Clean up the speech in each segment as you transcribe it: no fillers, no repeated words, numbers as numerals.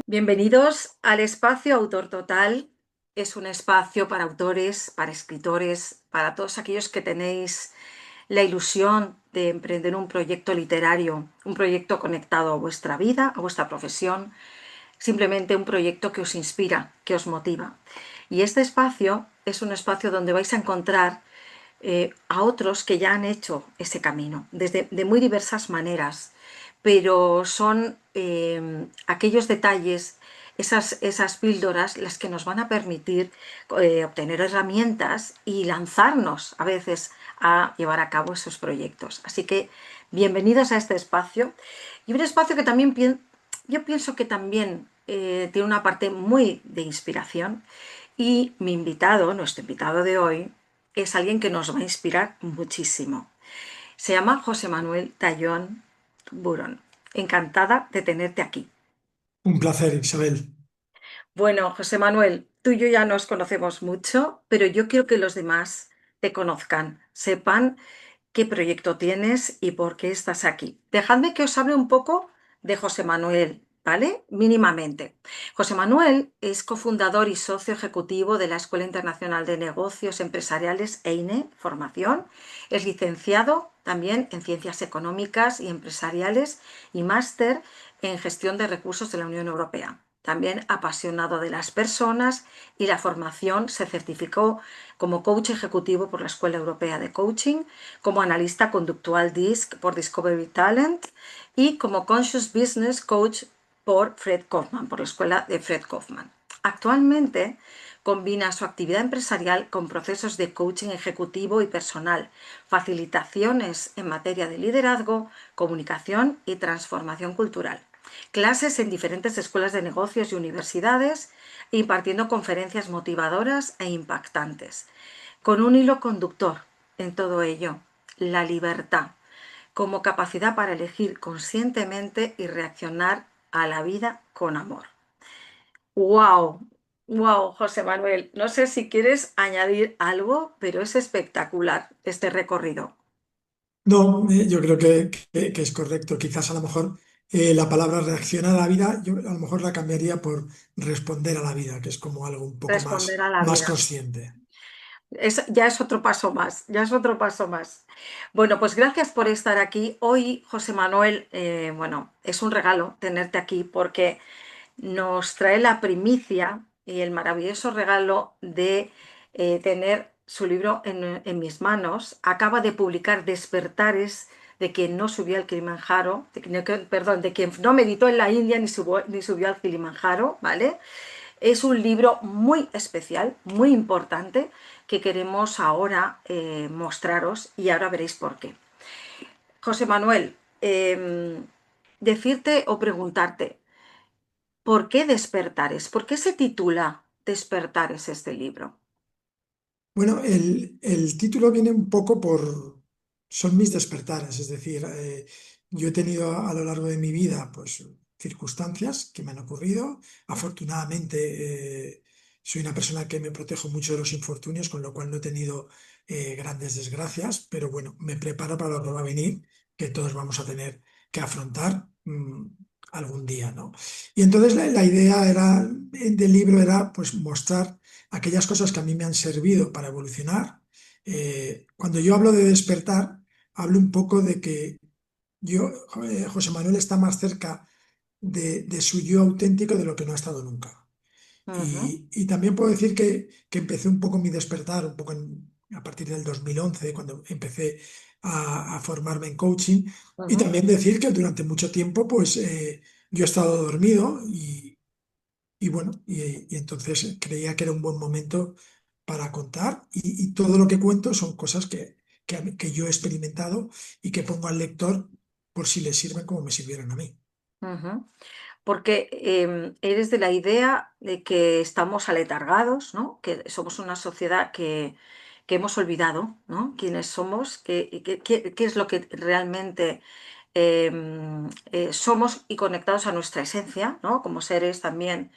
Bienvenidos al espacio Autor Total. Es un espacio para autores, para escritores, para todos aquellos que tenéis la ilusión de emprender un proyecto literario, un proyecto conectado a vuestra vida, a vuestra profesión, simplemente un proyecto que os inspira, que os motiva. Y este espacio es un espacio donde vais a encontrar a otros que ya han hecho ese camino, de muy diversas maneras, pero son aquellos detalles, esas píldoras, las que nos van a permitir obtener herramientas y lanzarnos a veces a llevar a cabo esos proyectos. Así que bienvenidos a este espacio, y un espacio que también yo pienso que también tiene una parte muy de inspiración, y mi invitado, nuestro invitado de hoy, es alguien que nos va a inspirar muchísimo. Se llama José Manuel Tallón Burón. Encantada de tenerte aquí. Un placer, Isabel. Bueno, José Manuel, tú y yo ya nos conocemos mucho, pero yo quiero que los demás te conozcan, sepan qué proyecto tienes y por qué estás aquí. Dejadme que os hable un poco de José Manuel, ¿vale? Mínimamente. José Manuel es cofundador y socio ejecutivo de la Escuela Internacional de Negocios Empresariales EINE, formación. Es licenciado también en Ciencias Económicas y Empresariales y máster en Gestión de Recursos de la Unión Europea. También apasionado de las personas y la formación, se certificó como coach ejecutivo por la Escuela Europea de Coaching, como analista conductual DISC por Discovery Talent y como Conscious Business Coach por Fred Kaufman, por la Escuela de Fred Kaufman. Actualmente combina su actividad empresarial con procesos de coaching ejecutivo y personal, facilitaciones en materia de liderazgo, comunicación y transformación cultural, clases en diferentes escuelas de negocios y universidades, impartiendo conferencias motivadoras e impactantes, con un hilo conductor en todo ello: la libertad, como capacidad para elegir conscientemente y reaccionar a la vida con amor. ¡Wow! ¡Wow, José Manuel! No sé si quieres añadir algo, pero es espectacular este recorrido. No, yo creo que es correcto. Quizás a lo mejor la palabra reaccionar a la vida, yo a lo mejor la cambiaría por responder a la vida, que es como algo un poco Responder a la más vida. consciente. Ya es otro paso más, ya es otro paso más. Bueno, pues gracias por estar aquí. Hoy, José Manuel, bueno, es un regalo tenerte aquí porque nos trae la primicia y el maravilloso regalo de tener su libro en mis manos. Acaba de publicar Despertares de quien no subió al Kilimanjaro, perdón, de quien no meditó en la India ni subió al Kilimanjaro, ¿vale? Es un libro muy especial, muy importante, que queremos ahora mostraros, y ahora veréis por qué. José Manuel, decirte o preguntarte, ¿por qué Despertares? ¿Por qué se titula Despertares este libro? Bueno, el título viene un poco son mis despertares, es decir, yo he tenido a lo largo de mi vida, pues, circunstancias que me han ocurrido. Afortunadamente, soy una persona que me protejo mucho de los infortunios, con lo cual no he tenido grandes desgracias, pero bueno, me preparo para lo que va a venir, que todos vamos a tener que afrontar algún día, ¿no? Y entonces la idea del libro era, pues, mostrar aquellas cosas que a mí me han servido para evolucionar. Cuando yo hablo de despertar, hablo un poco de que José Manuel está más cerca de su yo auténtico de lo que no ha estado nunca. Ujú, Y también puedo decir que empecé un poco mi despertar, un poco a partir del 2011, cuando empecé a formarme en coaching. Y ujú. también decir que durante mucho tiempo, pues, yo he estado dormido y bueno, y entonces creía que era un buen momento para contar y todo lo que cuento son cosas que yo he experimentado y que pongo al lector por si le sirven como me sirvieron a mí. Ujú. Porque eres de la idea de que estamos aletargados, ¿no? Que somos una sociedad que hemos olvidado, ¿no? Quiénes somos, qué es lo que realmente somos, y conectados a nuestra esencia, ¿no? Como seres también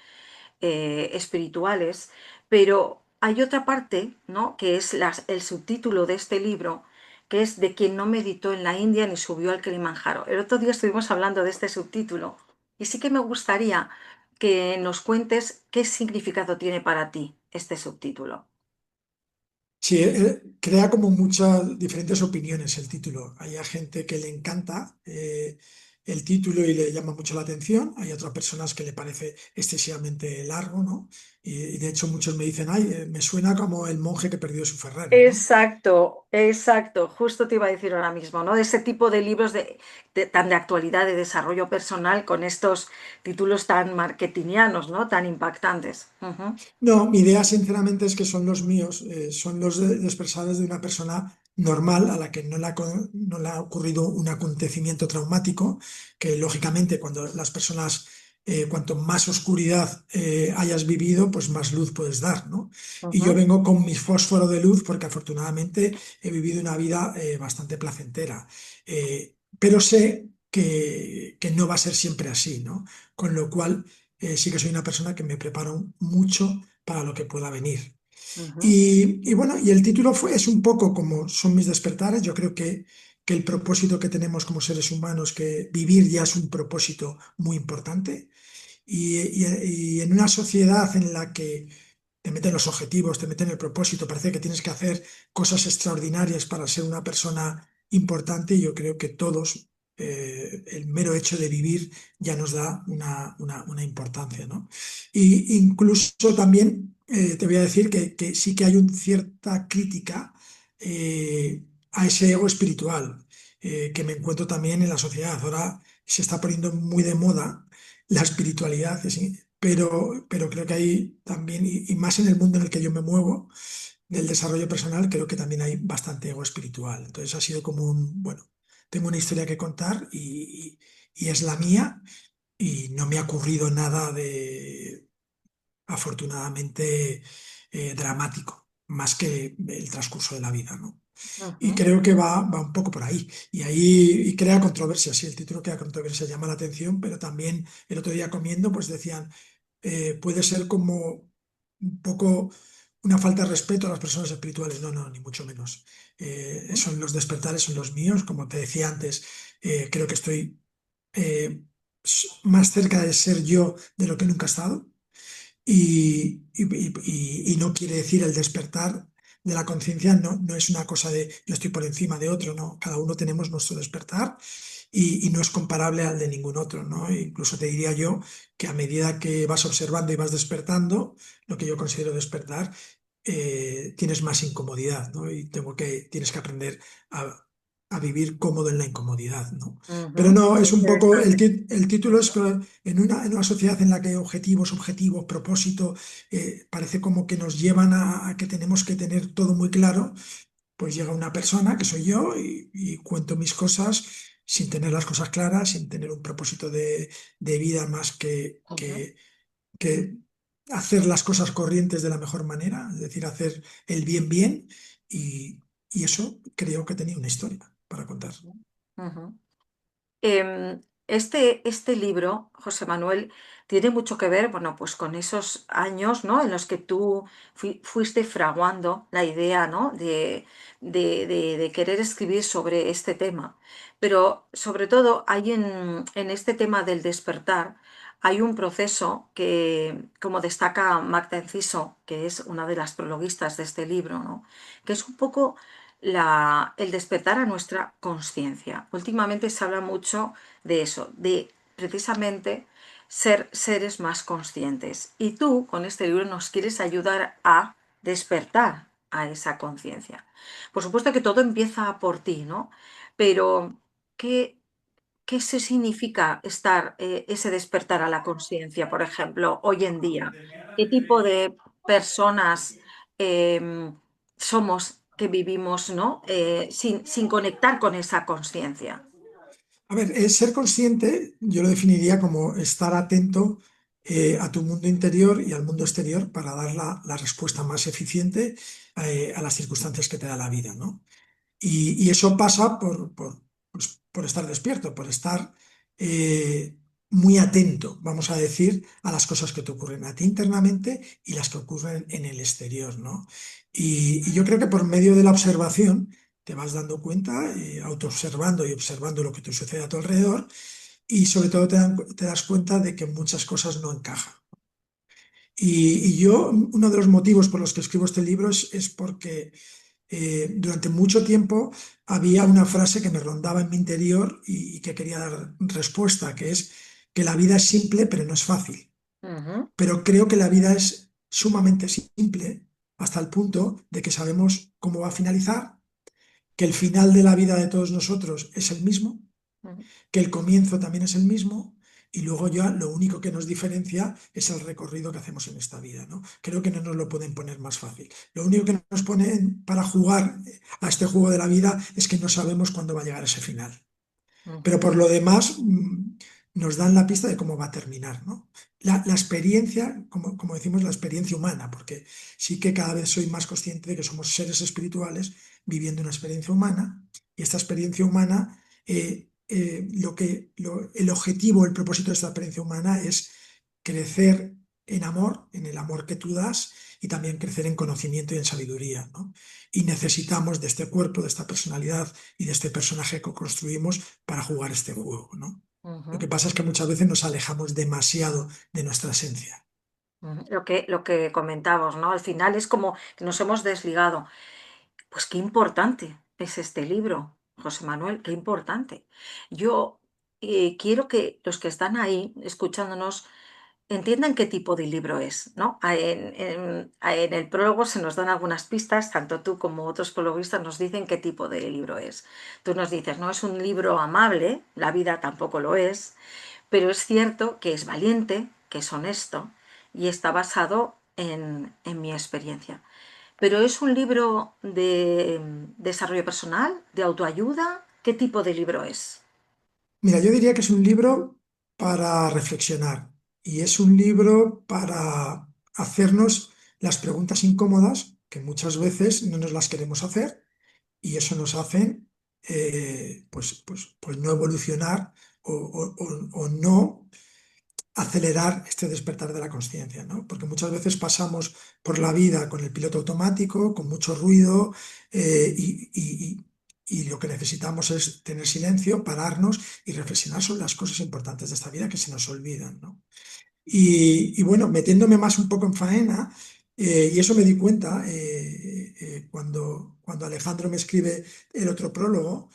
espirituales. Pero hay otra parte, ¿no? Que es el subtítulo de este libro, que es de quien no meditó en la India ni subió al Kilimanjaro. El otro día estuvimos hablando de este subtítulo y sí que me gustaría que nos cuentes qué significado tiene para ti este subtítulo. Sí, crea como muchas diferentes opiniones el título. Hay a gente que le encanta el título y le llama mucho la atención. Hay otras personas que le parece excesivamente largo, ¿no? Y de hecho muchos me dicen, ay, me suena como el monje que perdió su Ferrari, ¿no? Exacto, exacto, justo te iba a decir ahora mismo, ¿no? De ese tipo de libros tan de actualidad, de desarrollo personal, con estos títulos tan marketingianos, ¿no? Tan impactantes. Ujú, No, mi idea sinceramente es que son los míos, son los expresados de una persona normal a la que no le ha ocurrido un acontecimiento traumático, que lógicamente cuando las personas, cuanto más oscuridad hayas vivido, pues más luz puedes dar, ¿no? Y yo ujú, vengo con mi fósforo de luz porque afortunadamente he vivido una vida bastante placentera. Pero sé que no va a ser siempre así, ¿no? Con lo cual sí que soy una persona que me preparo mucho para lo que pueda venir. ujú, Y bueno, y el título es un poco como son mis despertares. Yo creo que el propósito que tenemos como seres humanos, que vivir ya es un propósito muy importante. Y en una sociedad en la que te meten los objetivos, te meten el propósito, parece que tienes que hacer cosas extraordinarias para ser una persona importante, y yo creo que todos, el mero hecho de vivir ya nos da una importancia, ¿no? Y incluso también te voy a decir que sí que hay una cierta crítica a ese ego espiritual que me encuentro también en la sociedad. Ahora se está poniendo muy de moda la espiritualidad, ¿sí? Pero creo que hay también, y más en el mundo en el que yo me muevo, del desarrollo personal, creo que también hay bastante ego espiritual. Entonces ha sido como bueno, tengo una historia que contar y es la mía, y no me ha ocurrido nada de, afortunadamente, dramático, más que el transcurso de la vida, ¿no? Y ujú, creo que va un poco por ahí. Y crea controversia, sí, el título crea controversia, llama la atención, pero también el otro día comiendo, pues decían, puede ser como un poco una falta de respeto a las personas espirituales. No, no, ni mucho menos. ujú, Son los despertares, son los míos, como te decía antes, creo que estoy eh, más cerca de ser yo de lo que nunca he estado. Y no quiere decir el despertar de la conciencia, no es una cosa de yo estoy por encima de otro, no, cada uno tenemos nuestro despertar y no es comparable al de ningún otro, ¿no? E incluso te diría yo que a medida que vas observando y vas despertando, lo que yo considero despertar, tienes más incomodidad, ¿no? Y tienes que aprender a, a vivir cómodo en la incomodidad, ¿no? Pero ujú. no, Qué es un poco, interesante. el título es que en una sociedad en la que objetivos, propósito, parece como que nos llevan a que tenemos que tener todo muy claro, pues llega una persona que soy yo y cuento mis cosas sin tener las cosas claras, sin tener un propósito de vida más Ujú, que hacer las cosas corrientes de la mejor manera, es decir, hacer el bien bien, y eso creo que tenía una historia para contar. ujú. Este libro, José Manuel, tiene mucho que ver, bueno, pues con esos años, ¿no? En los que tú fuiste fraguando la idea, ¿no? De querer escribir sobre este tema. Pero sobre todo hay en este tema del despertar, hay un proceso que, como destaca Magda Enciso, que es una de las prologuistas de este libro, ¿no? Que es un poco el despertar a nuestra conciencia. Últimamente se habla mucho de eso, de precisamente ser seres más conscientes. Y tú con este libro nos quieres ayudar a despertar a esa conciencia. Por supuesto que todo empieza por ti, ¿no? Pero, ¿qué, qué se significa estar ese despertar a la conciencia, por ejemplo, hoy en día? ¿Qué tipo de personas somos que vivimos, ¿no? Sin conectar con esa conciencia? A ver, ser consciente yo lo definiría como estar atento a tu mundo interior y al mundo exterior para dar la respuesta más eficiente a las circunstancias que te da la vida, ¿no? Y eso pasa por estar despierto, por estar eh, muy atento, vamos a decir, a las cosas que te ocurren a ti internamente y las que ocurren en el exterior, ¿no? Y yo creo que por medio de la observación te vas dando cuenta, autoobservando y observando lo que te sucede a tu alrededor, y sobre todo te das cuenta de que muchas cosas no encajan. Y yo, uno de los motivos por los que escribo este libro es porque durante mucho tiempo había una frase que me rondaba en mi interior y que quería dar respuesta, que es que la vida es simple, pero no es fácil. Ujú, Pero creo que la vida es sumamente simple hasta el punto de que sabemos cómo va a finalizar, que el final de la vida de todos nosotros es el mismo, ujú, que el comienzo también es el mismo, y luego ya lo único que nos diferencia es el recorrido que hacemos en esta vida, ¿no? Creo que no nos lo pueden poner más fácil. Lo único que nos ponen para jugar a este juego de la vida es que no sabemos cuándo va a llegar ese final. Pero ujú, por lo demás, nos dan la pista de cómo va a terminar, ¿no? La experiencia, como decimos, la experiencia humana, porque sí que cada vez soy más consciente de que somos seres espirituales viviendo una experiencia humana, y esta experiencia humana, el objetivo, el propósito de esta experiencia humana es crecer en amor, en el amor que tú das, y también crecer en conocimiento y en sabiduría, ¿no? Y necesitamos de este cuerpo, de esta personalidad y de este personaje que construimos para jugar este juego, ¿no? Lo que ujú, pasa es que muchas veces nos alejamos demasiado de nuestra esencia. ujú. Lo que comentamos, ¿no? Al final es como que nos hemos desligado. Pues qué importante es este libro, José Manuel, qué importante. Yo quiero que los que están ahí escuchándonos entiendan qué tipo de libro es, ¿no? En el prólogo se nos dan algunas pistas, tanto tú como otros prologuistas nos dicen qué tipo de libro es. Tú nos dices, no es un libro amable, la vida tampoco lo es, pero es cierto que es valiente, que es honesto y está basado en mi experiencia. Pero es un libro de desarrollo personal, de autoayuda. ¿Qué tipo de libro es? Mira, yo diría que es un libro para reflexionar, y es un libro para hacernos las preguntas incómodas que muchas veces no nos las queremos hacer, y eso nos hace pues no evolucionar o no acelerar este despertar de la conciencia, ¿no? Porque muchas veces pasamos por la vida con el piloto automático, con mucho ruido, y lo que necesitamos es tener silencio, pararnos y reflexionar sobre las cosas importantes de esta vida que se nos olvidan, ¿no? Y bueno, metiéndome más un poco en faena, y eso me di cuenta cuando Alejandro me escribe el otro prólogo,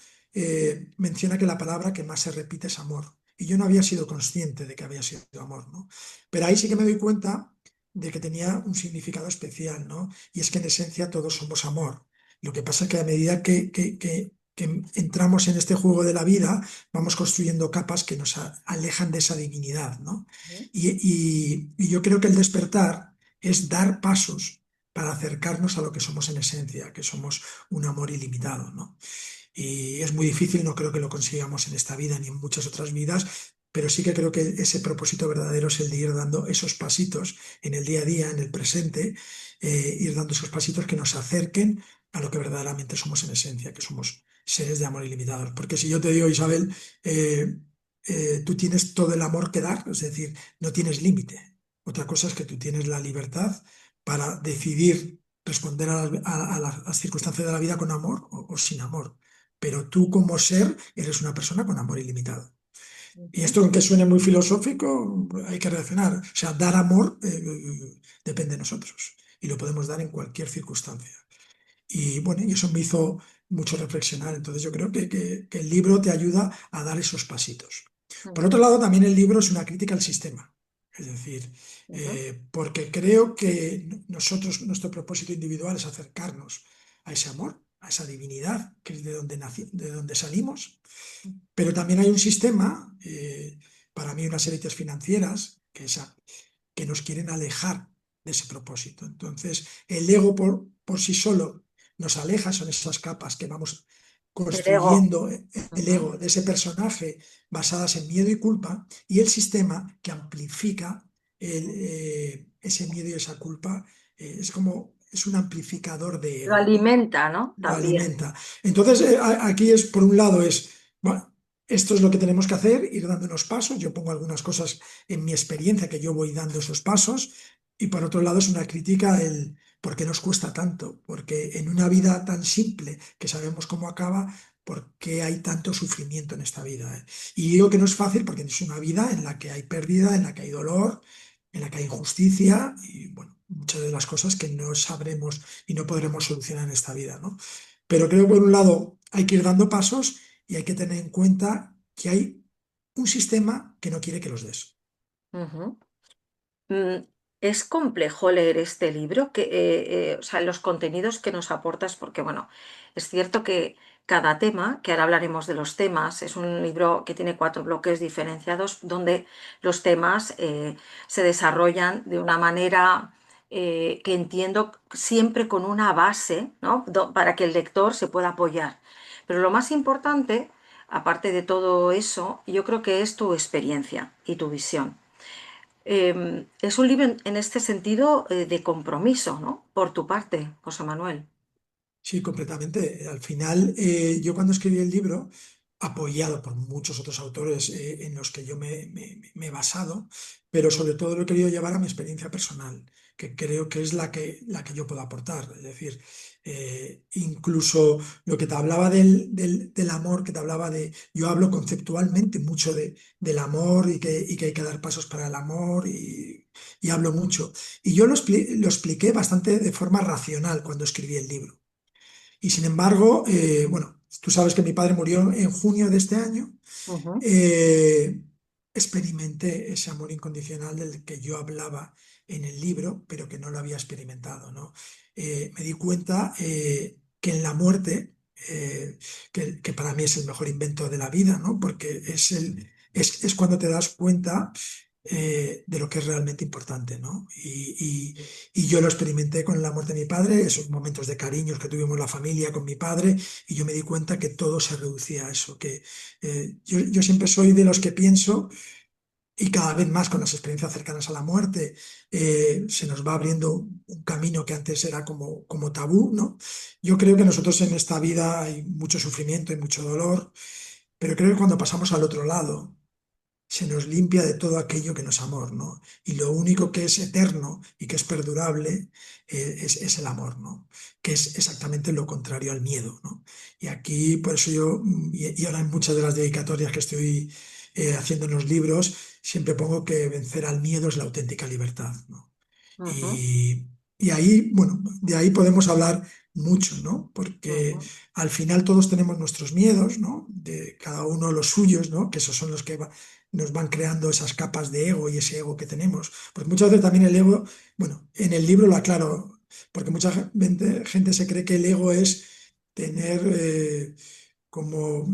menciona que la palabra que más se repite es amor. Y yo no había sido consciente de que había sido amor, ¿no? Pero ahí sí que me doy cuenta de que tenía un significado especial, ¿no? Y es que en esencia todos somos amor. Lo que pasa es que a medida que entramos en este juego de la vida, vamos construyendo capas que nos alejan de esa divinidad, ¿no? Y yo creo que el despertar es dar pasos para acercarnos a lo que somos en esencia, que somos un amor ilimitado, ¿no? Y es muy difícil, no creo que lo consigamos en esta vida ni en muchas otras vidas, pero sí que creo que ese propósito verdadero es el de ir dando esos pasitos en el día a día, en el presente, ir dando esos pasitos que nos acerquen a lo que verdaderamente somos en esencia, que somos seres de amor ilimitados. Porque si yo te digo, Isabel, tú tienes todo el amor que dar, es decir, no tienes límite. Otra cosa es que tú tienes la libertad para decidir responder a las circunstancias de la vida con amor o sin amor, pero tú como ser eres una persona con amor ilimitado. Y Ujú. esto, aunque suene muy filosófico, hay que reaccionar. O sea, dar amor depende de nosotros, y lo podemos dar en cualquier circunstancia. Y bueno, y eso me hizo mucho reflexionar. Entonces yo creo que el libro te ayuda a dar esos pasitos. Por Ujú, otro lado, también el libro es una crítica al sistema. Es decir, ujú. porque creo que nosotros, nuestro propósito individual es acercarnos a ese amor, a esa divinidad, que es de donde de donde salimos. Pero también hay un sistema, para mí unas élites financieras, que nos quieren alejar de ese propósito. Entonces, el ego por sí solo nos aleja, son esas capas que vamos El ego. construyendo el Ujú. ego de ese personaje basadas en miedo y culpa, y el sistema que amplifica ese miedo y esa culpa, es un amplificador de Lo ego, ¿no? alimenta, ¿no? Lo También. alimenta. Entonces, aquí es, por un lado, bueno, esto es lo que tenemos que hacer, ir dando unos pasos. Yo pongo algunas cosas en mi experiencia que yo voy dando esos pasos, y por otro lado es una crítica ¿Por qué nos cuesta tanto? Porque en una vida tan simple que sabemos cómo acaba, ¿por qué hay tanto sufrimiento en esta vida? Y digo que no es fácil porque es una vida en la que hay pérdida, en la que hay dolor, en la que hay injusticia y, bueno, muchas de las cosas que no sabremos y no podremos solucionar en esta vida, ¿no? Pero creo que por un lado hay que ir dando pasos y hay que tener en cuenta que hay un sistema que no quiere que los des. Ujú. Mm, es complejo leer este libro, o sea, los contenidos que nos aportas, porque bueno, es cierto que cada tema, que ahora hablaremos de los temas, es un libro que tiene 4 bloques diferenciados donde los temas se desarrollan de una manera que entiendo siempre con una base, ¿no? Para que el lector se pueda apoyar. Pero lo más importante, aparte de todo eso, yo creo que es tu experiencia y tu visión. Es un libro en este sentido de compromiso, ¿no? Por tu parte, José Manuel. Sí, completamente. Al final, yo cuando escribí el libro, apoyado por muchos otros autores en los que yo me he basado, pero sobre todo lo he querido llevar a mi experiencia personal, que creo que es la que yo puedo aportar. Es decir, incluso lo que te hablaba del amor, que te hablaba de, yo hablo conceptualmente mucho del amor y que hay que dar pasos para el amor y hablo mucho. Y yo lo expliqué bastante de forma racional cuando escribí el libro. Y sin embargo, bueno, tú sabes que mi padre murió en junio de este año. Ujú, eh, Experimenté ese amor incondicional del que yo hablaba en el libro, pero que no lo había experimentado, ¿no? Me di cuenta que en la muerte, que para mí es el mejor invento de la vida, ¿no? Porque es cuando te das cuenta de lo que es realmente importante, ¿no? Y yo lo experimenté con la muerte de mi padre, esos momentos de cariños que tuvimos la familia con mi padre, y yo me di cuenta que todo se reducía a eso, que yo siempre soy de los que pienso, y cada vez más con las experiencias cercanas a la muerte, se nos va abriendo un camino que antes era como tabú, ¿no? Yo creo que nosotros en esta vida hay mucho sufrimiento y mucho dolor, pero creo que cuando pasamos al otro lado, se nos limpia de todo aquello que no es amor, ¿no? Y lo único que es eterno y que es perdurable es el amor, ¿no? Que es exactamente lo contrario al miedo, ¿no? Y aquí, por eso yo, y ahora en muchas de las dedicatorias que estoy haciendo en los libros, siempre pongo que vencer al miedo es la auténtica libertad, ¿no? ujú, Y ahí, bueno, de ahí podemos hablar mucho, ¿no? Porque ujú, al final todos tenemos nuestros miedos, ¿no? De cada uno los suyos, ¿no? Que esos son los que nos van creando esas capas de ego y ese ego que tenemos. Porque muchas veces también el ego, bueno, en el libro lo aclaro, porque mucha gente se cree que el ego es tener como,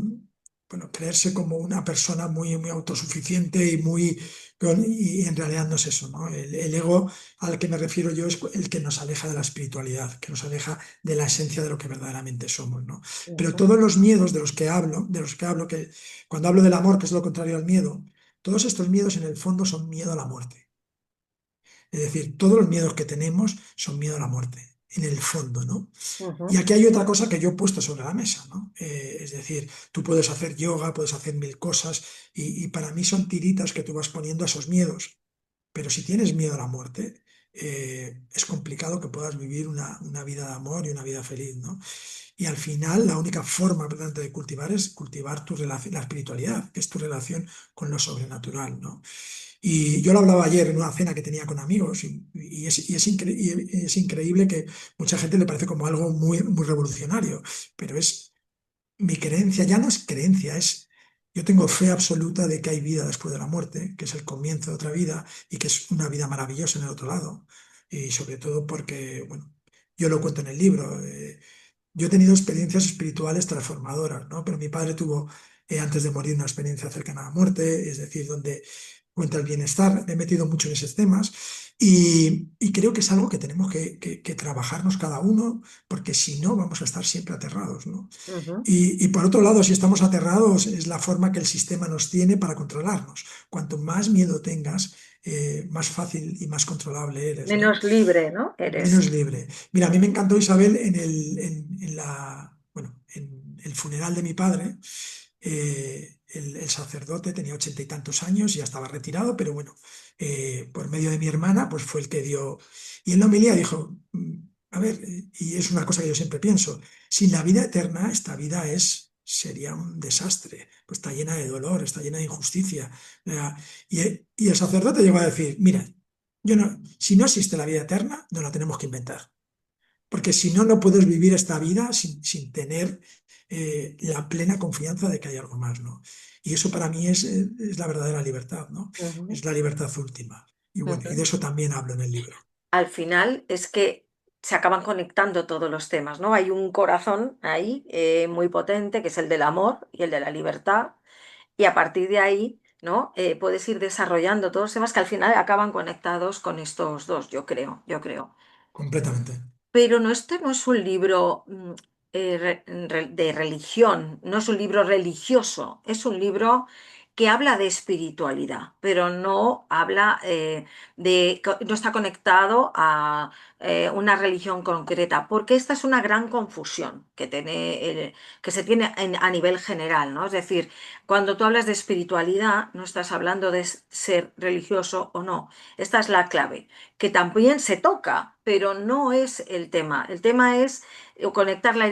bueno, creerse como una persona muy autosuficiente y en realidad no es eso, ¿no? El ego al que me refiero yo es el que nos aleja de la espiritualidad, que nos aleja de la esencia de lo que verdaderamente somos, ¿no? Pero ujú, todos los miedos de los que hablo, que cuando hablo del amor, que es lo contrario al miedo, todos estos miedos en el fondo son miedo a la muerte. Es decir, todos los miedos que tenemos son miedo a la muerte, en el fondo, ¿no? Y ujú, aquí hay otra cosa que yo he puesto sobre la mesa, ¿no? Es decir, tú puedes hacer yoga, puedes hacer mil cosas, y para mí son tiritas que tú vas poniendo a esos miedos. Pero si tienes miedo a la muerte, es complicado que puedas vivir una vida de amor y una vida feliz, ¿no? Y al final, la única forma, ¿verdad?, de cultivar es cultivar tu relación, la espiritualidad, que es tu relación con lo sobrenatural, ¿no? Y yo lo hablaba ayer en una cena que tenía con amigos, y es increíble que mucha gente le parece como algo muy revolucionario, pero es mi creencia, ya no es creencia, yo tengo fe absoluta de que hay vida después de la muerte, que es el comienzo de otra vida y que es una vida maravillosa en el otro lado. Y sobre todo porque, bueno, yo lo cuento en el libro. Yo he tenido experiencias espirituales transformadoras, ¿no? Pero mi padre tuvo, antes de morir, una experiencia cercana a la muerte, es decir, donde cuenta el bienestar. Me he metido mucho en esos temas y creo que es algo que tenemos que trabajarnos cada uno, porque si no, vamos a estar siempre aterrados, ¿no? ujú, Y por otro lado, si estamos aterrados, es la forma que el sistema nos tiene para controlarnos. Cuanto más miedo tengas, más fácil y más controlable eres, ¿no? menos libre, ¿no? Menos Eres. libre. Mira, a mí me encantó Isabel bueno, en el funeral de mi padre. El sacerdote tenía 80 y tantos años, ya estaba retirado, pero bueno, por medio de mi hermana, pues fue el que dio. Y en la homilía dijo. a ver, y es una cosa que yo siempre pienso, sin la vida eterna, esta vida sería un desastre, pues está llena de dolor, está llena de injusticia. Y el sacerdote llegó a decir, mira, si no existe la vida eterna, no la tenemos que inventar. Porque si no, no puedes vivir esta vida sin tener la plena confianza de que hay algo más, ¿no? Y eso para mí es la verdadera libertad, ¿no? Ujú, Es la libertad última. Y bueno, y de ujú. eso también hablo en el libro. Al final es que se acaban conectando todos los temas, ¿no? Hay un corazón ahí muy potente, que es el del amor y el de la libertad, y a partir de ahí, ¿no? Puedes ir desarrollando todos los temas que al final acaban conectados con estos dos, yo creo. Completamente. Pero no, este no es un libro de religión, no es un libro religioso, es un libro que habla de espiritualidad, pero no habla no está conectado a una religión concreta, porque esta es una gran confusión que se tiene a nivel general, ¿no? Es decir, cuando tú hablas de espiritualidad, no estás hablando de ser religioso o no. Esta es la clave que también se toca, pero no es el tema. El tema es conectar la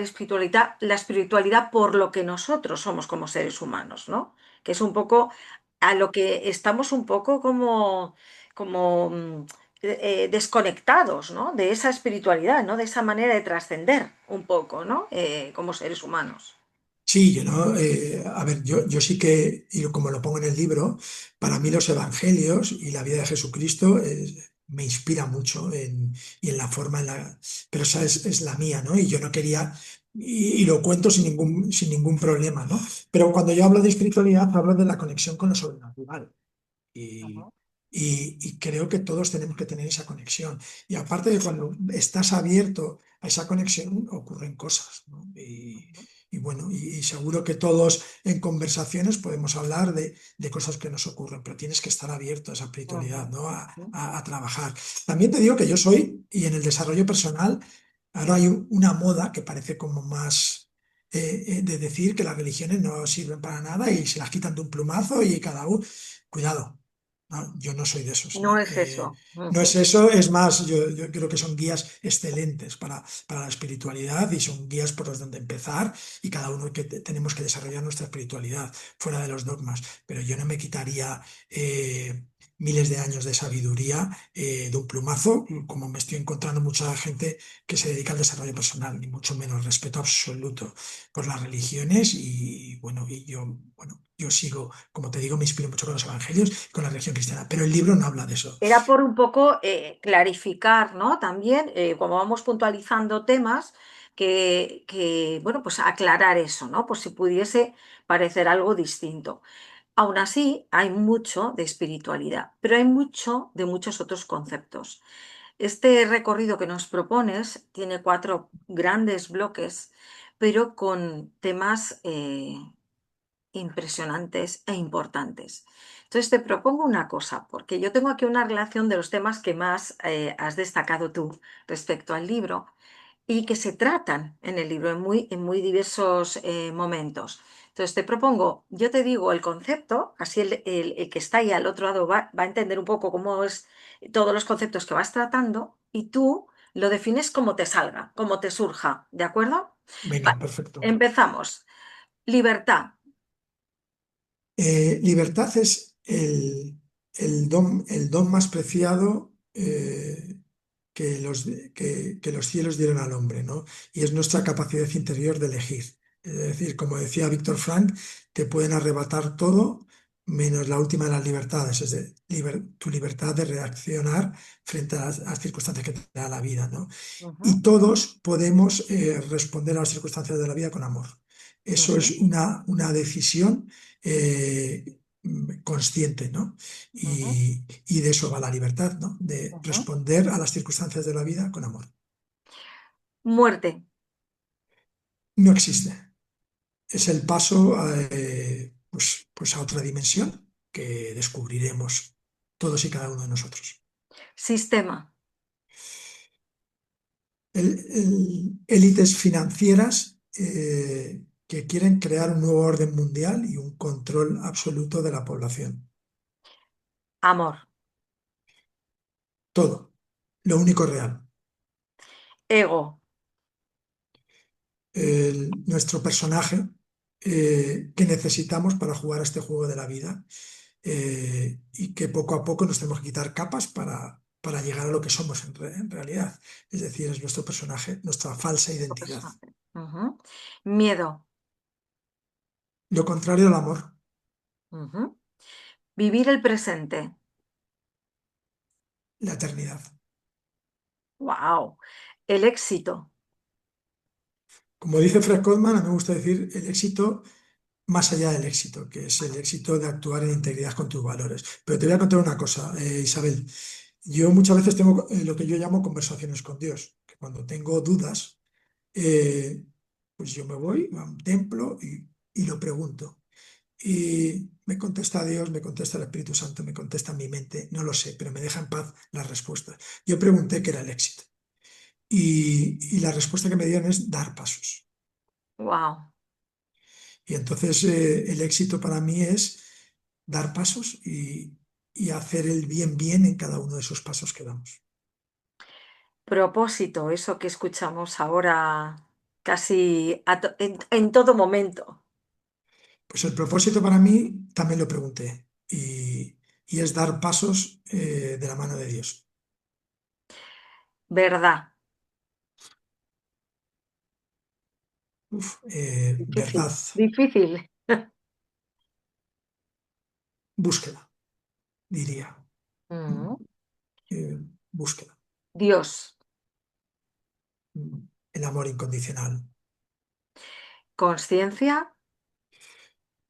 espiritualidad por lo que nosotros somos como seres humanos, ¿no? Que es un poco a lo que estamos un poco como desconectados, ¿no? De esa espiritualidad, ¿no? De esa manera de trascender un poco, ¿no? Como seres humanos. Sí, yo no, a ver, yo sí que, y como lo pongo en el libro, para mí los evangelios y la vida de Jesucristo me inspira mucho y en la forma pero esa es la mía, ¿no? Y yo no quería, y lo cuento sin ningún problema, ¿no? Pero cuando yo hablo de espiritualidad, hablo de la conexión con lo sobrenatural. Y, Ujú, y creo que todos tenemos que tener esa conexión. Y aparte de cuando estás abierto a esa conexión, ocurren cosas, ¿no? ujú, Y bueno, y seguro que todos en conversaciones podemos hablar de cosas que nos ocurren, pero tienes que estar abierto a esa espiritualidad, ujú, ¿no? A, ujú, a trabajar. También te digo que yo soy, y en el desarrollo personal, ahora hay una moda que parece como más de decir que las religiones no sirven para nada y se las quitan de un plumazo y cada uno. Cuidado, no, yo no soy de esos. no es eso. No es Ujú, eso, es más, yo creo que son guías excelentes para la espiritualidad y son guías por los donde empezar y cada uno que tenemos que desarrollar nuestra espiritualidad fuera de los dogmas. Pero yo no me quitaría miles de años de sabiduría de un plumazo, como me estoy encontrando mucha gente que se dedica al desarrollo personal, ni mucho menos respeto absoluto por las religiones y bueno, yo sigo, como te digo, me inspiro mucho con los evangelios y con la religión cristiana, pero el libro no habla de eso. era por un poco clarificar, ¿no? También, como vamos puntualizando temas, bueno, pues aclarar eso, ¿no? Por si pudiese parecer algo distinto. Aún así, hay mucho de espiritualidad, pero hay mucho de muchos otros conceptos. Este recorrido que nos propones tiene cuatro grandes bloques, pero con temas impresionantes e importantes. Entonces te propongo una cosa, porque yo tengo aquí una relación de los temas que más has destacado tú respecto al libro y que se tratan en el libro en muy diversos momentos. Entonces te propongo, yo te digo el concepto, así el que está ahí al otro lado va a entender un poco cómo es todos los conceptos que vas tratando y tú lo defines como te salga, como te surja, ¿de acuerdo? Venga, Vale, perfecto. empezamos. Libertad, Libertad es el don más preciado que los cielos dieron al hombre, ¿no? Y es nuestra capacidad interior de elegir. Es decir, como decía Víctor Frank, te pueden arrebatar todo menos la última de las libertades, es de tu libertad de reaccionar frente a las circunstancias que te da la vida, ¿no? ujú, Y todos podemos responder a las circunstancias de la vida con amor. Eso es ujú, una decisión consciente, ¿no? ujú, Y de eso va la libertad, ¿no? De ujú. responder a las circunstancias de la vida con amor. Muerte, No existe. Es el paso pues a otra dimensión que descubriremos todos y cada uno de nosotros. sistema, Élites financieras que quieren crear un nuevo orden mundial y un control absoluto de la población. amor. Todo. Lo único real. Ego. Nuestro personaje que necesitamos para jugar a este juego de la vida y que poco a poco nos tenemos que quitar capas para llegar a lo que somos en realidad. Es decir, es nuestro personaje, nuestra falsa identidad. Personaje. Ujú. Miedo. Lo contrario al amor, Ujú. Vivir el presente. la eternidad. Wow. El éxito. Como dice Fred Kotman, a mí me gusta decir el éxito más allá del éxito, que es el éxito de actuar en integridad con tus valores. Pero te voy a contar una cosa, Isabel. Yo muchas veces tengo lo que yo llamo conversaciones con Dios, que cuando tengo dudas, eh, pues yo me voy a un templo y lo pregunto. Y me contesta Dios, me contesta el Espíritu Santo, me contesta mi mente, no lo sé, pero me deja en paz las respuestas. Yo pregunté qué era el éxito y la respuesta que me dieron es dar pasos. Wow. Y entonces el éxito para mí es dar pasos y hacer el bien bien en cada uno de esos pasos que damos. Propósito, eso que escuchamos ahora casi en todo momento. Pues el propósito para mí también lo pregunté y es dar pasos de la mano de Dios. Verdad. Difícil. Verdad, Difícil. búsqueda, diría. Mm. Búsqueda. Dios. El amor incondicional. Conciencia.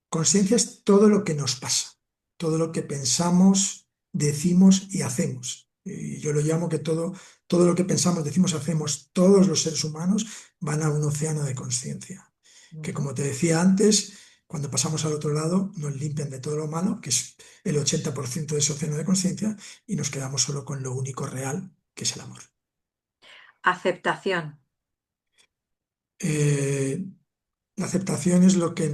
Conciencia es todo lo que nos pasa, todo lo que pensamos, decimos y hacemos. Y yo lo llamo que todo lo que pensamos, decimos, hacemos, todos los seres humanos van a un océano de conciencia. Que Ujú. como te decía antes, cuando pasamos al otro lado, nos limpian de todo lo malo, que es el 80% de ese océano de conciencia, y nos quedamos solo con lo único real, que es el amor. Aceptación. Eh, la aceptación es lo que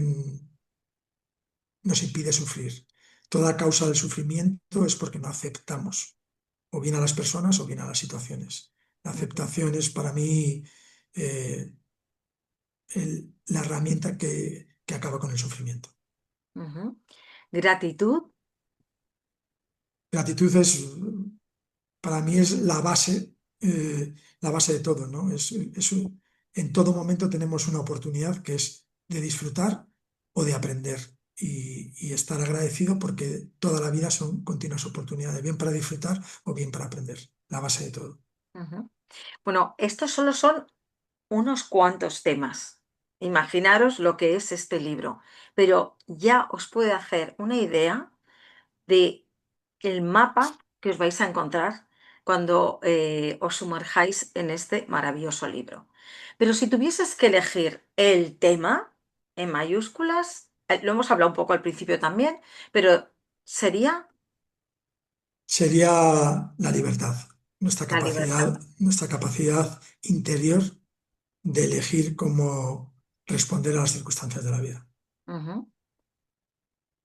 nos impide sufrir. Toda causa del sufrimiento es porque no aceptamos o bien a las personas o bien a las situaciones. La Ujú, aceptación es para mí eh, la herramienta que acaba con el sufrimiento. ujú. Gratitud. Gratitud es, para mí es la base de todo, ¿no? En todo momento tenemos una oportunidad que es de disfrutar o de aprender y estar agradecido porque toda la vida son continuas oportunidades, bien para disfrutar o bien para aprender, la base de todo. Ujú. Bueno, estos solo son unos cuantos temas. Imaginaros lo que es este libro, pero ya os puede hacer una idea de el mapa que os vais a encontrar cuando os sumerjáis en este maravilloso libro. Pero si tuvieses que elegir el tema en mayúsculas, lo hemos hablado un poco al principio también, pero sería Sería la libertad, la libertad. nuestra capacidad interior de elegir cómo responder a las circunstancias de la vida. Ujú.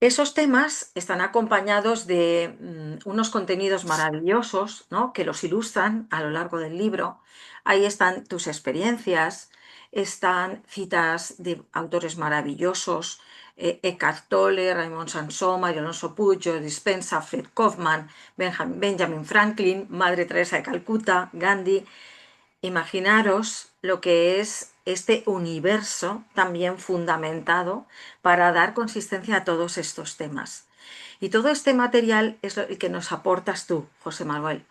Esos temas están acompañados de unos contenidos maravillosos, ¿no? Que los ilustran a lo largo del libro. Ahí están tus experiencias, están citas de autores maravillosos, Eckhart Tolle, Raymond Samson, Mario Alonso Puig, Joe Dispenza, Fred Kaufman, Benjamin Franklin, Madre Teresa de Calcuta, Gandhi. Imaginaros lo que es este universo también fundamentado para dar consistencia a todos estos temas. Y todo este material es el que nos aportas tú, José Manuel.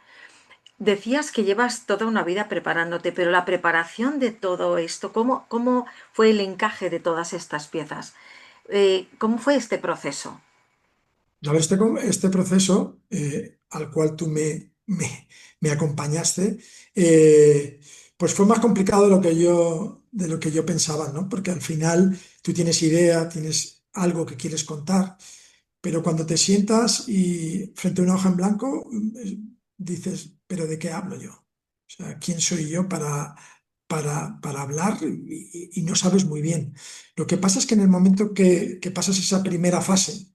Decías que llevas toda una vida preparándote, pero la preparación de todo esto, ¿cómo fue el encaje de todas estas piezas? ¿Cómo fue este proceso? A ver, este proceso al cual tú me acompañaste, pues fue más complicado de lo que yo pensaba, ¿no? Porque al final tú tienes idea, tienes algo que quieres contar, pero cuando te sientas y frente a una hoja en blanco, dices, ¿pero de qué hablo yo? O sea, ¿quién soy yo para hablar? Y no sabes muy bien. Lo que pasa es que en el momento que pasas esa primera fase,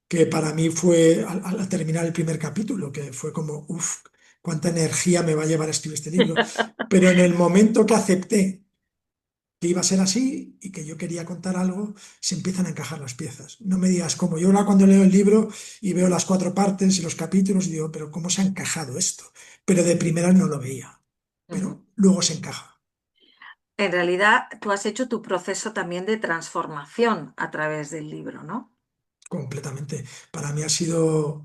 que para mí fue al terminar el primer capítulo, que fue como, uff, cuánta energía me va a llevar a escribir este libro, pero en el momento que acepté que iba a ser así y que yo quería contar algo, se empiezan a encajar las piezas. No me digas cómo. Yo ahora cuando leo el libro y veo las cuatro partes y los capítulos, digo, pero ¿cómo se ha encajado esto? Pero de primeras no lo veía, Ujú. pero luego se encaja En realidad, tú has hecho tu proceso también de transformación a través del libro, ¿no? completamente. Para mí ha sido,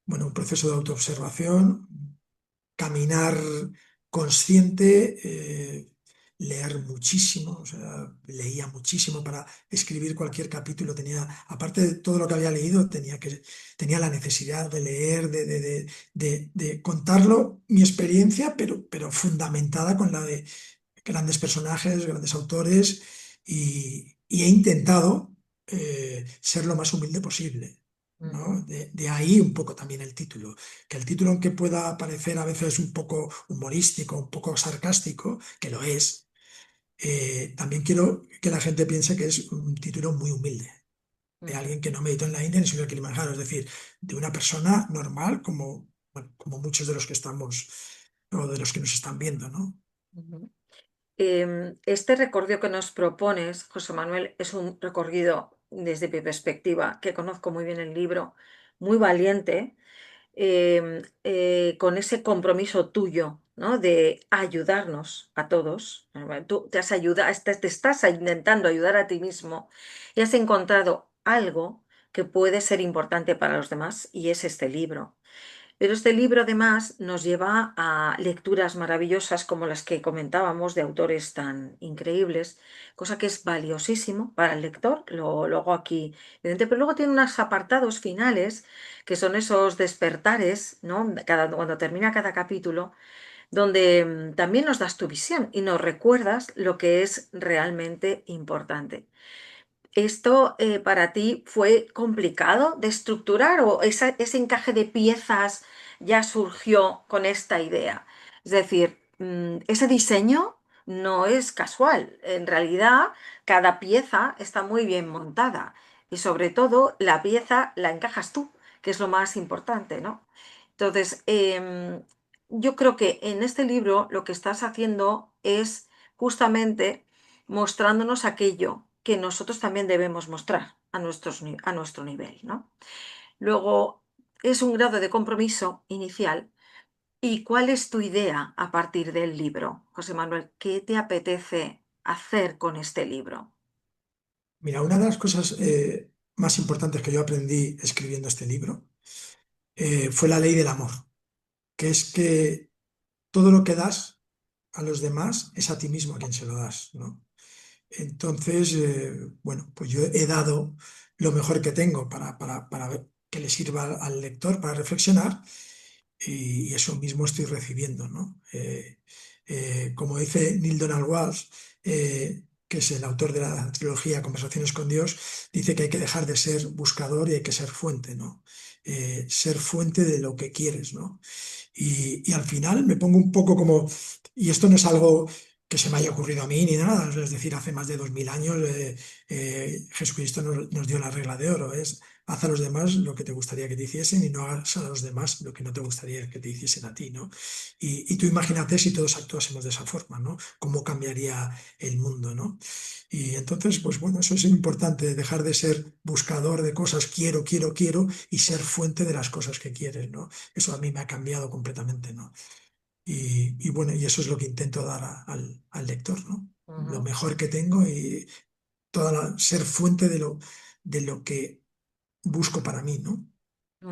bueno, un proceso de autoobservación, caminar consciente, leer muchísimo, o sea, leía muchísimo para escribir cualquier capítulo. Tenía, aparte de todo lo que había leído, tenía la necesidad de leer, de contarlo, mi experiencia, pero fundamentada con la de grandes personajes, grandes autores, y he intentado ser lo más humilde posible. Ujú, ¿No? De ahí un poco también el título, que el título, aunque pueda parecer a veces un poco humorístico, un poco sarcástico, que lo es, también quiero que la gente piense que es un título muy humilde, de ujú, alguien que no meditó en la India ni subió al Kilimanjaro, es decir, de una persona normal como, bueno, como muchos de los que estamos o de los que nos están viendo, ¿no? ujú. Este recorrido que nos propones, José Manuel, es un recorrido desde mi perspectiva, que conozco muy bien el libro, muy valiente, con ese compromiso tuyo, ¿no? De ayudarnos a todos. Tú te has ayudado, te estás intentando ayudar a ti mismo y has encontrado algo que puede ser importante para los demás y es este libro. Pero este libro además nos lleva a lecturas maravillosas como las que comentábamos de autores tan increíbles, cosa que es valiosísimo para el lector, lo hago aquí evidente, pero luego tiene unos apartados finales que son esos despertares, ¿no? Cuando termina cada capítulo, donde también nos das tu visión y nos recuerdas lo que es realmente importante. ¿Esto para ti fue complicado de estructurar o ese encaje de piezas ya surgió con esta idea? Es decir, ese diseño no es casual. En realidad, cada pieza está muy bien montada y sobre todo la pieza la encajas tú, que es lo más importante, ¿no? Entonces, yo creo que en este libro lo que estás haciendo es justamente mostrándonos aquello que nosotros también debemos mostrar a nuestro nivel, ¿no? Luego, es un grado de compromiso inicial. ¿Y cuál es tu idea a partir del libro, José Manuel? ¿Qué te apetece hacer con este libro? Mira, una de las cosas más importantes que yo aprendí escribiendo este libro fue la ley del amor, que es que todo lo que das a los demás es a ti mismo a quien se lo das, ¿no? Entonces, bueno, pues yo he dado lo mejor que tengo para que le sirva al lector para reflexionar y eso mismo estoy recibiendo, ¿no? Como dice Neil Donald Walsh, que es el autor de la trilogía Conversaciones con Dios, dice que hay que dejar de ser buscador y hay que ser fuente, ¿no? Ser fuente de lo que quieres, ¿no? Y al final me pongo un poco como, y esto no es algo que se me haya ocurrido a mí ni nada, es decir, hace más de 2000 años Jesucristo nos dio la regla de oro, es haz a los demás lo que te gustaría que te hiciesen y no hagas a los demás lo que no te gustaría que te hiciesen a ti, ¿no? Y tú imagínate si todos actuásemos de esa forma, ¿no? ¿Cómo cambiaría el mundo, ¿no? Y entonces, pues bueno, eso es importante, dejar de ser buscador de cosas, quiero, quiero, quiero, y ser fuente de las cosas que quieres, ¿no? Eso a mí me ha cambiado completamente, ¿no? Y bueno, y eso es lo que intento dar al lector, ¿no? Lo Ujú, mejor que tengo y ser fuente de lo que busco para mí, ¿no?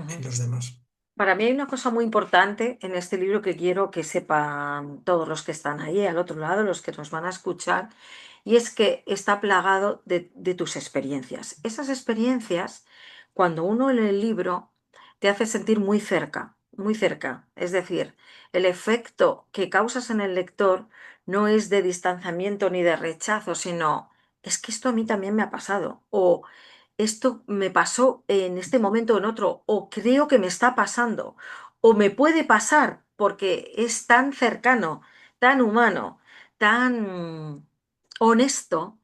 En ujú. los demás. Para mí hay una cosa muy importante en este libro que quiero que sepan todos los que están ahí al otro lado, los que nos van a escuchar, y es que está plagado de tus experiencias. Esas experiencias, cuando uno lee el libro, te hace sentir muy cerca, muy cerca. Es decir, el efecto que causas en el lector no es de distanciamiento ni de rechazo, sino es que esto a mí también me ha pasado, o esto me pasó en este momento o en otro, o creo que me está pasando, o me puede pasar porque es tan cercano, tan humano, tan honesto,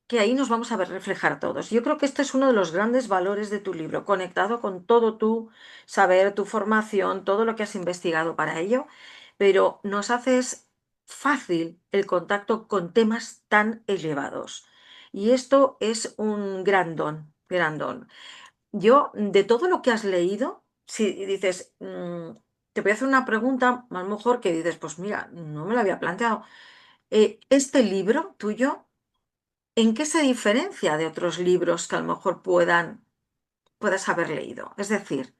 que ahí nos vamos a ver reflejar todos. Yo creo que este es uno de los grandes valores de tu libro, conectado con todo tu saber, tu formación, todo lo que has investigado para ello, pero nos haces fácil el contacto con temas tan elevados. Y esto es un gran don, gran don. Yo, de todo lo que has leído, si dices, te voy a hacer una pregunta, a lo mejor que dices, pues mira, no me lo había planteado. Este libro tuyo, ¿en qué se diferencia de otros libros que a lo mejor puedas haber leído? Es decir,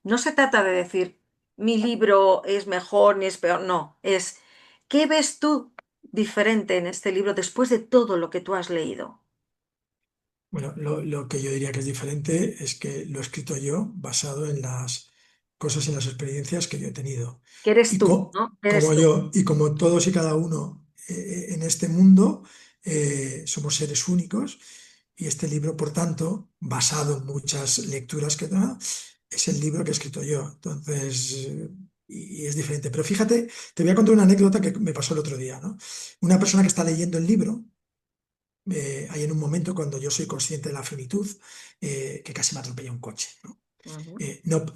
no se trata de decir, mi libro es mejor ni es peor, no, es, ¿qué ves tú diferente en este libro después de todo lo que tú has leído? Bueno, lo que yo diría que es diferente es que lo he escrito yo basado en las cosas y las experiencias que yo he tenido. ¿Qué eres Y tú, no? como Eres tú. yo, y como todos y cada uno en este mundo, somos seres únicos, y este libro, por tanto, basado en muchas lecturas que he dado, es el libro que he escrito yo. Entonces, y es diferente. Pero fíjate, te voy a contar una anécdota que me pasó el otro día, ¿no? Una persona que está leyendo el libro, hay en un momento cuando yo soy consciente de la finitud, que casi me atropella un coche, ¿no? Ujú,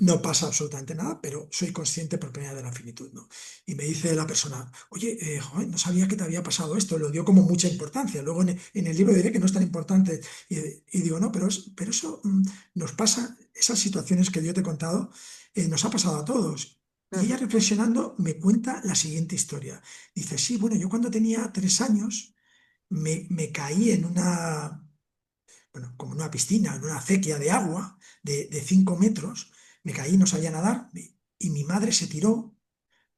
No pasa absolutamente nada, pero soy consciente por primera vez de la finitud, ¿no? Y me dice la persona, oye, joder, no sabía que te había pasado esto, lo dio como mucha importancia. Luego en el libro diré que no es tan importante. Y digo, no, pero eso nos pasa, esas situaciones que yo te he contado, nos ha pasado a todos. Y ella ujú. reflexionando me cuenta la siguiente historia. Dice, sí, bueno, yo cuando tenía 3 años me caí en una, bueno, como en una piscina, en una acequia de agua de 5 metros, me caí, no sabía nadar, y mi madre se tiró,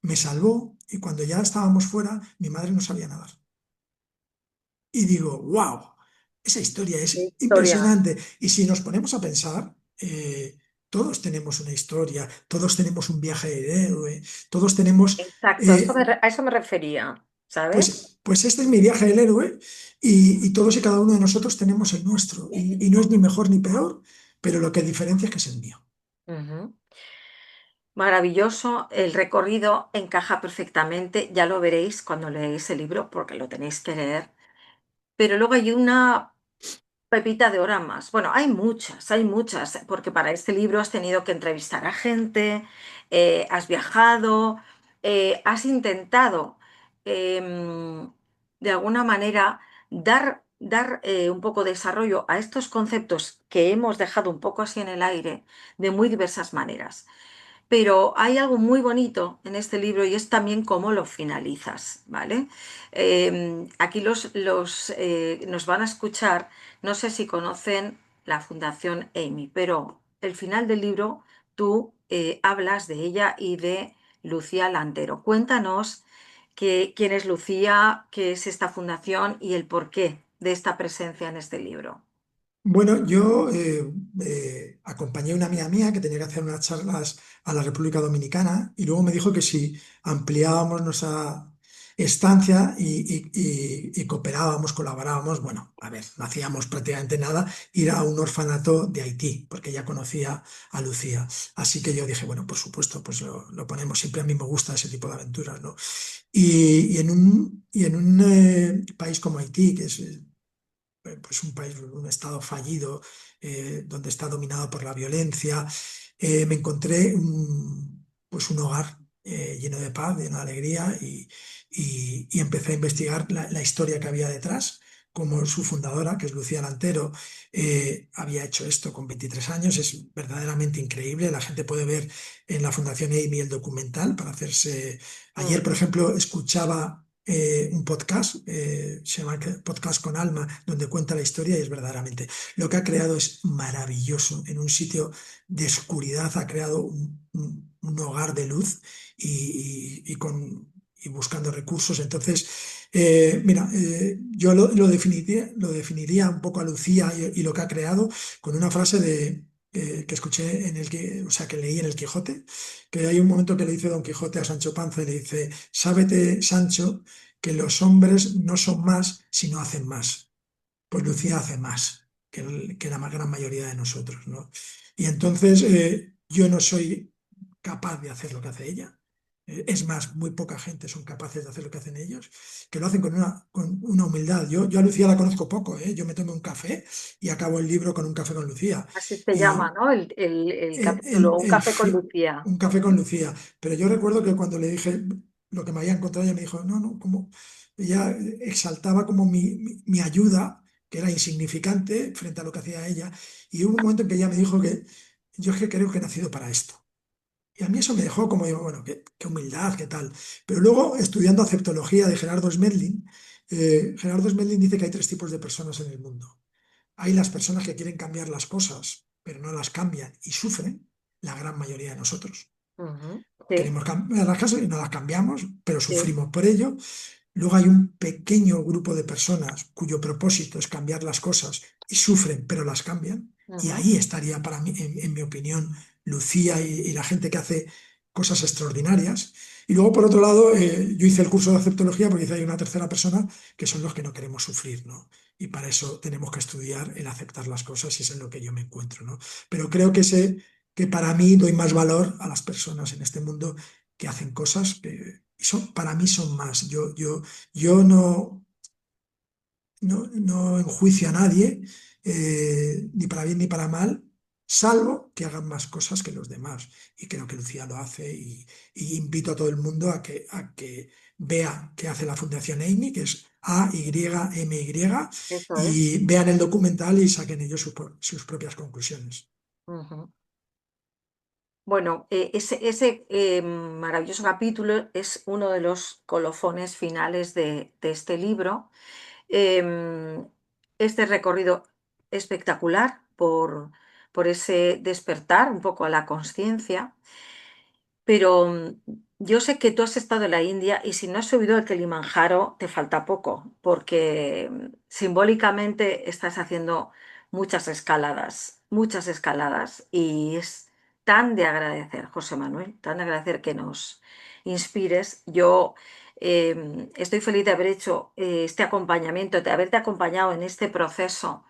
me salvó, y cuando ya estábamos fuera, mi madre no sabía nadar. Y digo, wow, esa historia Qué es historia. impresionante. Y si nos ponemos a pensar, todos tenemos una historia, todos tenemos un viaje de héroe, todos tenemos... Exacto, eh, a eso me refería, ¿sabes? pues este es mi viaje del héroe, y todos y cada uno de nosotros tenemos el nuestro. Y no es ni mejor ni peor, pero lo que diferencia es que es el mío. Ujú. Maravilloso, el recorrido encaja perfectamente, ya lo veréis cuando leáis el libro, porque lo tenéis que leer. Pero luego hay una pepita de ora más. Bueno, hay muchas, porque para este libro has tenido que entrevistar a gente, has viajado, has intentado de alguna manera dar un poco de desarrollo a estos conceptos que hemos dejado un poco así en el aire de muy diversas maneras. Pero hay algo muy bonito en este libro y es también cómo lo finalizas, ¿vale? Aquí nos van a escuchar, no sé si conocen la Fundación Amy, pero el final del libro tú hablas de ella y de Lucía Lantero. Cuéntanos quién es Lucía, qué es esta fundación y el porqué de esta presencia en este libro. Bueno, yo acompañé a una amiga mía que tenía que hacer unas charlas a la República Dominicana, y luego me dijo que si ampliábamos nuestra estancia y cooperábamos, colaborábamos, bueno, a ver, no hacíamos prácticamente nada, ir a un orfanato de Haití, porque ya conocía a Lucía. Así que yo dije, bueno, por supuesto, pues lo ponemos. Siempre a mí me gusta ese tipo de aventuras, ¿no? Y en un país como Haití, que es pues un país, un estado fallido, donde está dominado por la violencia, me encontré pues un hogar lleno de paz, lleno de alegría, y empecé a investigar la historia que había detrás. Como su fundadora, que es Lucía Lantero, había hecho esto con 23 años. Es verdaderamente increíble. La gente puede ver en la Fundación Amy el documental para hacerse... Ayer, por Ujú. ejemplo, escuchaba un podcast, se llama Podcast con Alma, donde cuenta la historia, y es verdaderamente lo que ha creado es maravilloso. En un sitio de oscuridad ha creado un hogar de luz, y buscando recursos. Entonces, mira, yo lo definiría un poco a Lucía y lo que ha creado con una frase que escuché o sea, que leí en el Quijote, que hay un momento que le dice Don Quijote a Sancho Panza, y le dice, sábete, Sancho, que los hombres no son más si no hacen más. Pues Lucía hace más que la más gran mayoría de nosotros, ¿no? Y entonces yo no soy capaz de hacer lo que hace ella. Es más, muy poca gente son capaces de hacer lo que hacen ellos, que lo hacen con una humildad. Yo a Lucía la conozco poco, ¿eh? Yo me tomo un café y acabo el libro con un café con Lucía. Así se llama, Y ¿no? El el, capítulo, el- Un el café con fi- Lucía. un café con Lucía. Pero yo recuerdo que cuando le dije lo que me había encontrado, ella me dijo, no, no, como ella exaltaba como mi ayuda, que era insignificante frente a lo que hacía ella. Y hubo un momento en que ella me dijo que yo es que creo que he nacido para esto. Y a mí eso me dejó como digo, bueno, qué humildad, qué tal. Pero luego, estudiando aceptología de Gerardo Smedlin dice que hay tres tipos de personas en el mundo. Hay las personas que quieren cambiar las cosas, pero no las cambian y sufren, la gran mayoría de nosotros. Ujú. Sí, Queremos cambiar las cosas y no las cambiamos, pero sí. sufrimos por ello. Luego hay un pequeño grupo de personas cuyo propósito es cambiar las cosas y sufren, pero las cambian. Y Ujú. ahí estaría para mí, en mi opinión, Lucía y la gente que hace cosas extraordinarias. Y luego, por otro lado, yo hice el curso de aceptología porque dice hay una tercera persona que son los que no queremos sufrir, ¿no? Y para eso tenemos que estudiar el aceptar las cosas y es en lo que yo me encuentro, ¿no? Pero creo que para mí doy más valor a las personas en este mundo que hacen cosas que para mí son más. Yo no enjuicio a nadie, ni para bien ni para mal, salvo que hagan más cosas que los demás. Y creo que Lucía lo hace y invito a todo el mundo a que vea qué hace la Fundación Amy, que es AYMY, Eso es. y vean el documental y saquen ellos sus propias conclusiones. Ujú. Bueno, ese maravilloso capítulo es uno de los colofones finales de este libro. Em, este recorrido espectacular por ese despertar un poco a la conciencia. Pero yo sé que tú has estado en la India y si no has subido el Kilimanjaro te falta poco, porque simbólicamente estás haciendo muchas escaladas y es tan de agradecer, José Manuel, tan de agradecer que nos inspires. Yo estoy feliz de haber hecho este acompañamiento, de haberte acompañado en este proceso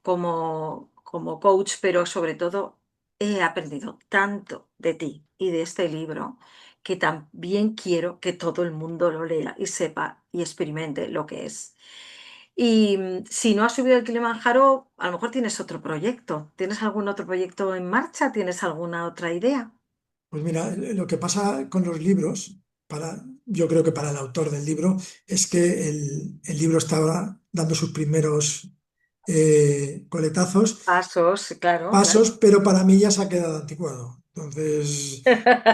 como coach, pero sobre todo he aprendido tanto de ti y de este libro que también quiero que todo el mundo lo lea y sepa y experimente lo que es. Y si no has subido el Kilimanjaro, a lo mejor tienes otro proyecto. ¿Tienes algún otro proyecto en marcha? ¿Tienes alguna otra idea? Pues mira, lo que pasa con los libros, yo creo que para el autor del libro, es que el libro está ahora dando sus primeros coletazos, Pasos, claro, claro. pasos, pero para mí ya se ha quedado anticuado. Entonces,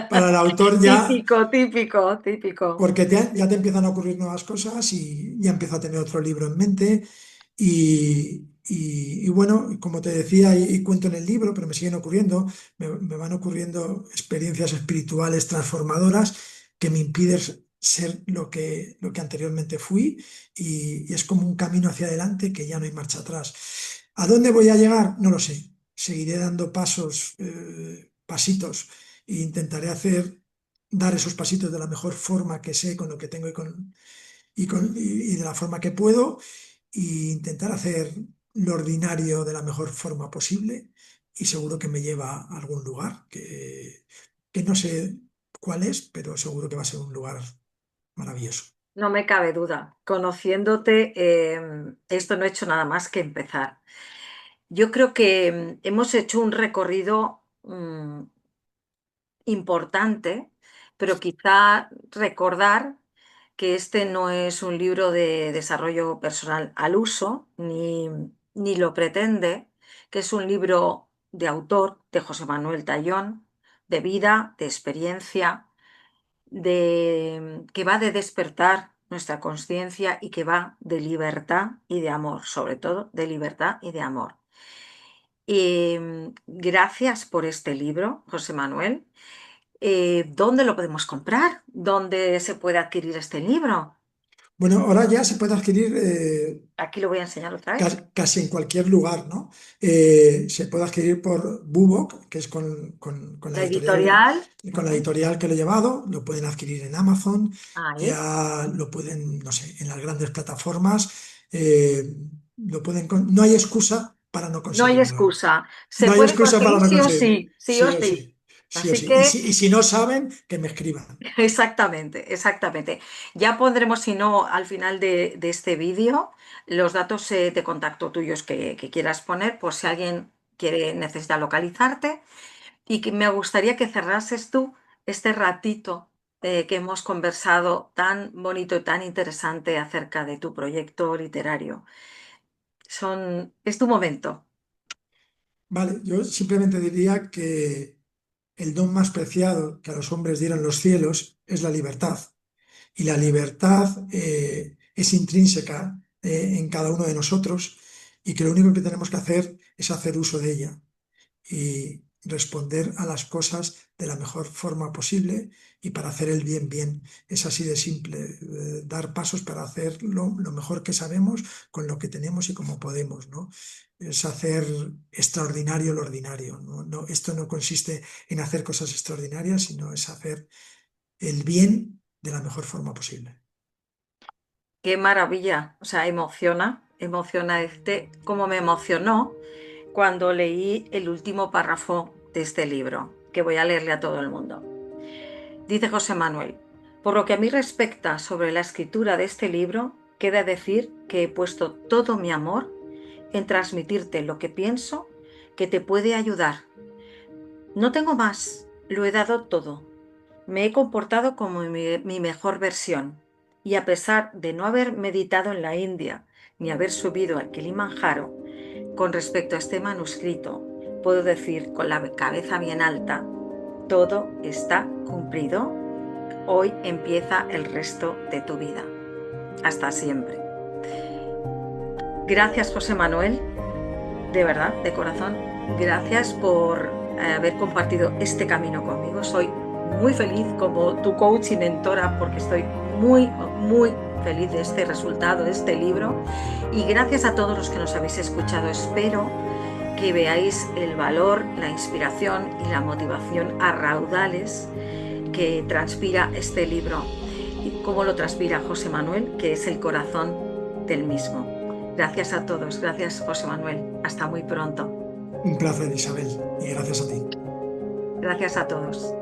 para el autor ya, Típico, típico, típico. porque ya te empiezan a ocurrir nuevas cosas y ya empieza a tener otro libro en mente. Y bueno, como te decía, y cuento en el libro, pero me siguen ocurriendo, me van ocurriendo experiencias espirituales transformadoras que me impiden ser lo que anteriormente fui y es como un camino hacia adelante que ya no hay marcha atrás. ¿A dónde voy a llegar? No lo sé. Seguiré dando pasos, pasitos e intentaré dar esos pasitos de la mejor forma que sé, con lo que tengo y de la forma que puedo, e intentar hacer lo ordinario de la mejor forma posible y seguro que me lleva a algún lugar que no sé cuál es, pero seguro que va a ser un lugar maravilloso. No me cabe duda. Conociéndote, esto no he hecho nada más que empezar. Yo creo que hemos hecho un recorrido importante, pero quizá recordar que este no es un libro de desarrollo personal al uso, ni lo pretende, que es un libro de autor, de José Manuel Tayón, de vida, de experiencia, que va de despertar nuestra conciencia y que va de libertad y de amor, sobre todo de libertad y de amor. Gracias por este libro, José Manuel. ¿Dónde lo podemos comprar? ¿Dónde se puede adquirir este libro? Bueno, ahora ya se puede adquirir Aquí lo voy a enseñar otra vez. casi en cualquier lugar, ¿no? Se puede adquirir por Bubok, que es con la La editorial, editorial. con la Ujú. editorial que lo he llevado, lo pueden adquirir en Amazon, Ahí. ya lo pueden, no sé, en las grandes plataformas, no hay excusa para no No hay conseguirlo. excusa. Se No hay puede excusa para conseguir no sí o conseguirlo, sí, sí o sí o sí. sí. sí o Así sí. que Y si no saben, que me escriban. exactamente, exactamente. Ya pondremos, si no, al final de este vídeo, los datos de contacto tuyos que quieras poner, por si alguien necesita localizarte. Y que me gustaría que cerrases tú este ratito que hemos conversado tan bonito y tan interesante acerca de tu proyecto literario. Es tu momento. Vale, yo simplemente diría que el don más preciado que a los hombres dieron los cielos es la libertad. Y la libertad es intrínseca en cada uno de nosotros y que lo único que tenemos que hacer es hacer uso de ella y responder a las cosas de la mejor forma posible y para hacer el bien bien. Es así de simple, dar pasos para hacerlo lo mejor que sabemos con lo que tenemos y como podemos, ¿no? Es hacer extraordinario lo ordinario, ¿no? Esto no consiste en hacer cosas extraordinarias, sino es hacer el bien de la mejor forma posible. Qué maravilla. O sea, emociona como me emocionó cuando leí el último párrafo de este libro, que voy a leerle a todo el mundo. Dice José Manuel: por lo que a mí respecta sobre la escritura de este libro, queda decir que he puesto todo mi amor en transmitirte lo que pienso que te puede ayudar. No tengo más, lo he dado todo. Me he comportado como mi mejor versión, y a pesar de no haber meditado en la India ni haber subido al Kilimanjaro, con respecto a este manuscrito, puedo decir con la cabeza bien alta: todo está cumplido. Hoy empieza el resto de tu vida. Hasta siempre. Gracias, José Manuel, de verdad, de corazón. Gracias por haber compartido este camino conmigo. Soy muy feliz como tu coach y mentora porque estoy muy, muy feliz de este resultado, de este libro. Y gracias a todos los que nos habéis escuchado. Espero que veáis el valor, la inspiración y la motivación a raudales que transpira este libro y cómo lo transpira José Manuel, que es el corazón del mismo. Gracias a todos, gracias José Manuel, hasta muy pronto. Un placer, Isabel, y gracias a ti. Gracias a todos.